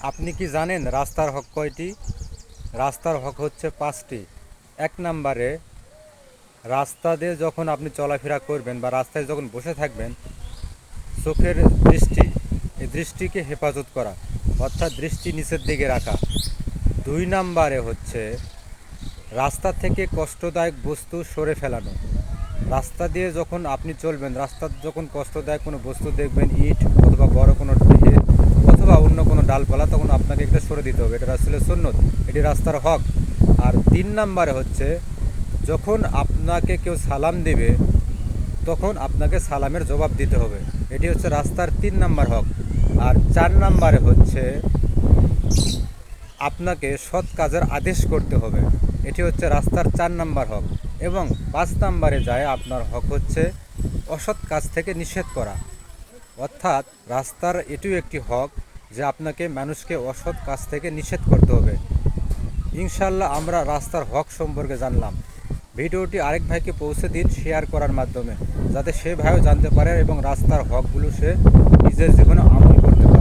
আপনি কি জানেন রাস্তার হক কয়টি? রাস্তার হক হচ্ছে 5টি। এক নম্বরে, রাস্তা দিয়ে যখন আপনি চলাফেরা করবেন বা রাস্তায় যখন বসে থাকবেন, চোখের দৃষ্টি, এই দৃষ্টিকে হেফাজত করা, অর্থাৎ দৃষ্টি নিচের দিকে রাখা। 2 নম্বরে হচ্ছে রাস্তা থেকে কষ্টদায়ক বস্তু সরে ফেলানো। রাস্তা দিয়ে যখন আপনি চলবেন, রাস্তার যখন কষ্টদায়ক কোনো বস্তু দেখবেন, ইট অথবা বড় কোনো অথবা অন্য কোনো ডালপালা, তখন আপনাকে এটা সরে দিতে হবে। এটা আসলে সুন্নত, এটি রাস্তার হক। আর 3 নম্বরে হচ্ছে যখন আপনাকে কেউ সালাম দেবে, তখন আপনাকে সালামের জবাব দিতে হবে। এটি হচ্ছে রাস্তার 3 নম্বর হক। আর 4 নম্বরে হচ্ছে আপনাকে সৎ কাজের আদেশ করতে হবে। এটি হচ্ছে রাস্তার 4 নম্বর হক। এবং 5 নম্বরে যায় আপনার হক হচ্ছে অসৎ কাজ থেকে নিষেধ করা। অর্থাৎ রাস্তার এটিও একটি হক যে আপনাকে মানুষকে অসৎ কাজ থেকে নিষেধ করতে হবে। ইনশাল্লাহ আমরা রাস্তার হক সম্পর্কে জানলাম। ভিডিওটি আরেক ভাইকে পৌঁছে দিন শেয়ার করার মাধ্যমে, যাতে সে ভাইও জানতে পারে এবং রাস্তার হকগুলো সে নিজের জীবনে আমল করতে পারে।